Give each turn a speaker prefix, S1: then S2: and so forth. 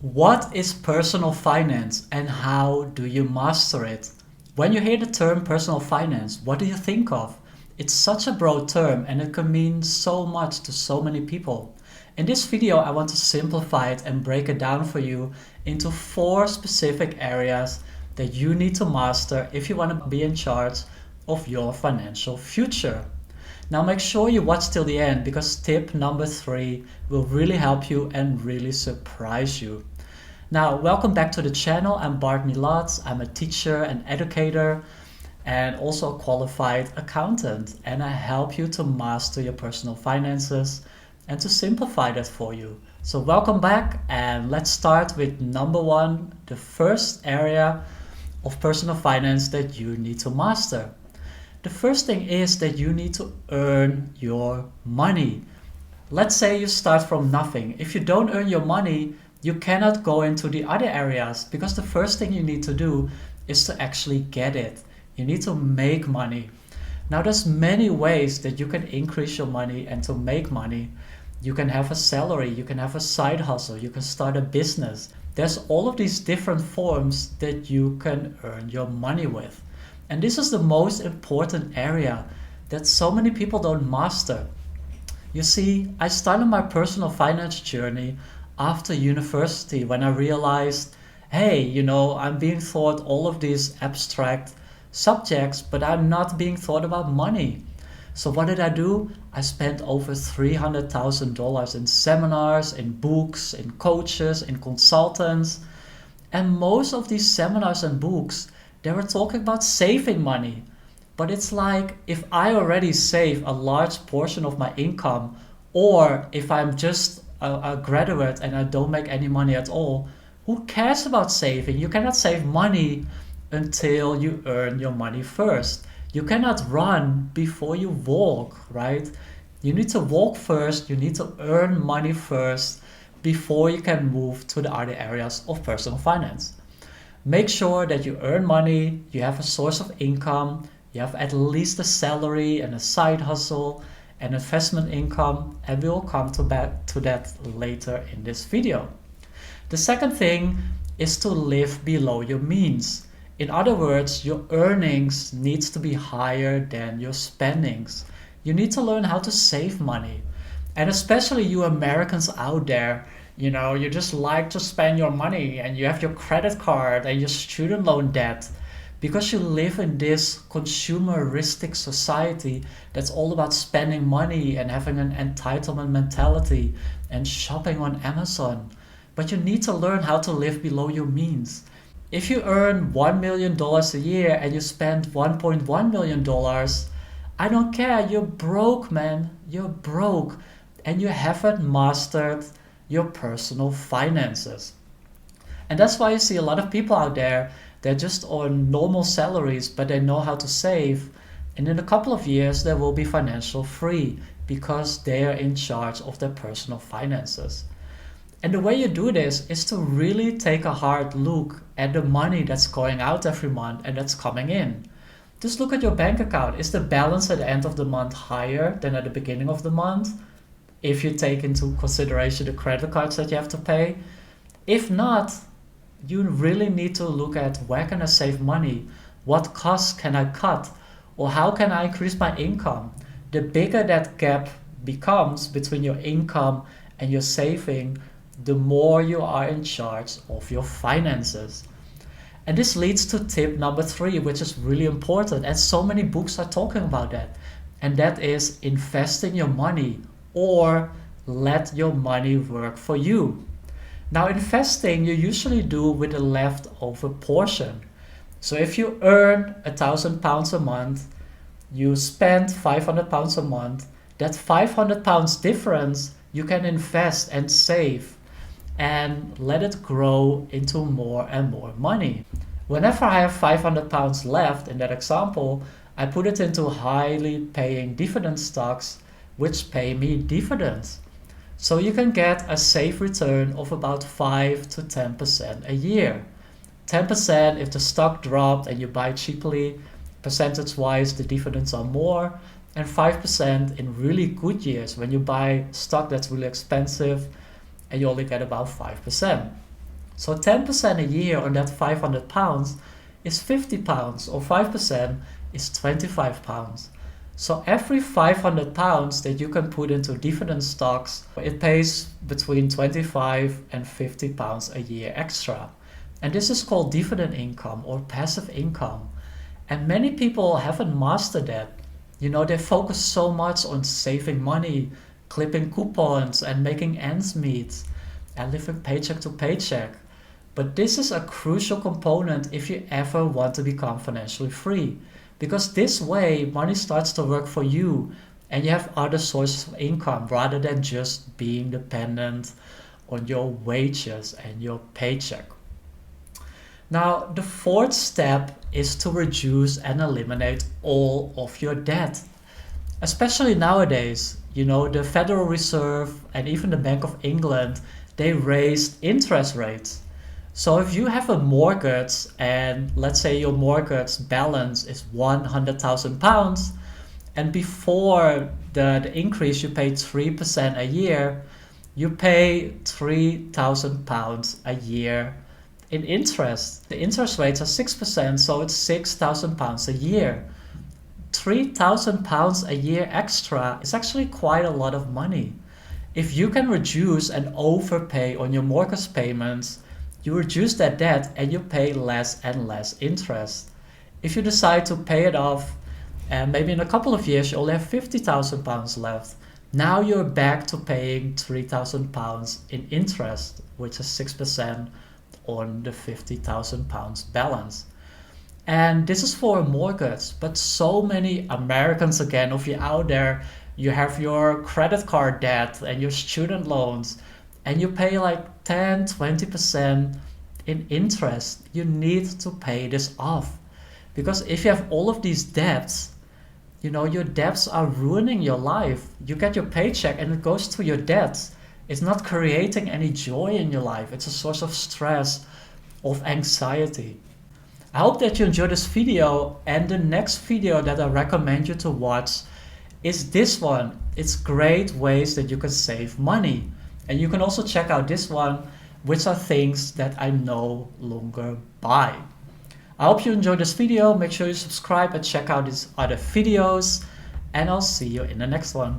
S1: What is personal finance and how do you master it? When you hear the term personal finance, what do you think of? It's such a broad term and it can mean so much to so many people. In this video, I want to simplify it and break it down for you into 4 specific areas that you need to master if you want to be in charge of your financial future. Now make sure you watch till the end because tip number 3 will really help you and really surprise you. Now, welcome back to the channel. I'm Bart Milatz. I'm a teacher and educator and also a qualified accountant. And I help you to master your personal finances and to simplify that for you. So welcome back and let's start with number 1, the first area of personal finance that you need to master. The first thing is that you need to earn your money. Let's say you start from nothing. If you don't earn your money, you cannot go into the other areas because the first thing you need to do is to actually get it. You need to make money. Now there's many ways that you can increase your money and to make money. You can have a salary, you can have a side hustle, you can start a business. There's all of these different forms that you can earn your money with. And this is the most important area that so many people don't master. You see, I started my personal finance journey after university when I realized, hey, I'm being taught all of these abstract subjects, but I'm not being taught about money. So what did I do? I spent over $300,000 in seminars, in books, in coaches, in consultants. And most of these seminars and books, they were talking about saving money. But it's like, if I already save a large portion of my income, or if I'm just a graduate and I don't make any money at all, who cares about saving? You cannot save money until you earn your money first. You cannot run before you walk, right? You need to walk first, you need to earn money first before you can move to the other areas of personal finance. Make sure that you earn money, you have a source of income, you have at least a salary and a side hustle and investment income, and we will come to that later in this video. The second thing is to live below your means. In other words, your earnings needs to be higher than your spendings. You need to learn how to save money. And especially you Americans out there, you just like to spend your money and you have your credit card and your student loan debt. Because you live in this consumeristic society that's all about spending money and having an entitlement mentality and shopping on Amazon. But you need to learn how to live below your means. If you earn $1 million a year and you spend $1.1 million, I don't care, you're broke, man. You're broke and you haven't mastered your personal finances. And that's why you see a lot of people out there, they're just on normal salaries, but they know how to save. And in a couple of years, they will be financial free because they are in charge of their personal finances. And the way you do this is to really take a hard look at the money that's going out every month and that's coming in. Just look at your bank account. Is the balance at the end of the month higher than at the beginning of the month? If you take into consideration the credit cards that you have to pay. If not, you really need to look at where can I save money? What costs can I cut? Or how can I increase my income? The bigger that gap becomes between your income and your saving, the more you are in charge of your finances. And this leads to tip number 3, which is really important. And so many books are talking about that. And that is investing your money or let your money work for you. Now, investing you usually do with a leftover portion. So if you earn £1,000 a month, you spend £500 a month, that £500 difference you can invest and save and let it grow into more and more money. Whenever I have £500 left in that example, I put it into highly paying dividend stocks which pay me dividends. So you can get a safe return of about 5 to 10% a year. 10% if the stock dropped and you buy cheaply, percentage-wise the dividends are more, and 5% in really good years when you buy stock that's really expensive and you only get about 5%. So 10% a year on that 500 pounds is 50 pounds, or 5% is 25 pounds. So every 500 pounds that you can put into dividend stocks, it pays between 25 and 50 pounds a year extra. And this is called dividend income or passive income. And many people haven't mastered that. They focus so much on saving money, clipping coupons, and making ends meet, and living paycheck to paycheck. But this is a crucial component if you ever want to become financially free. Because this way, money starts to work for you and you have other sources of income rather than just being dependent on your wages and your paycheck. Now, the fourth step is to reduce and eliminate all of your debt. Especially nowadays, the Federal Reserve and even the Bank of England, they raised interest rates. So if you have a mortgage and let's say your mortgage balance is 100,000 pounds, and before the increase you paid 3% a year, you pay 3,000 pounds a year in interest. The interest rates are 6%, so it's 6,000 pounds a year. 3,000 pounds a year extra is actually quite a lot of money. If you can reduce and overpay on your mortgage payments, you reduce that debt and you pay less and less interest. If you decide to pay it off, and maybe in a couple of years you only have 50,000 pounds left, now you're back to paying 3,000 pounds in interest, which is 6% on the 50,000 pounds balance. And this is for a mortgage, but so many Americans, again, of you out there, you have your credit card debt and your student loans, and you pay like 10-20% in interest. You need to pay this off. Because if you have all of these debts, your debts are ruining your life. You get your paycheck and it goes to your debts. It's not creating any joy in your life. It's a source of stress, of anxiety. I hope that you enjoyed this video, and the next video that I recommend you to watch is this one. It's great ways that you can save money. And you can also check out this one, which are things that I no longer buy. I hope you enjoyed this video. Make sure you subscribe and check out these other videos, and I'll see you in the next one.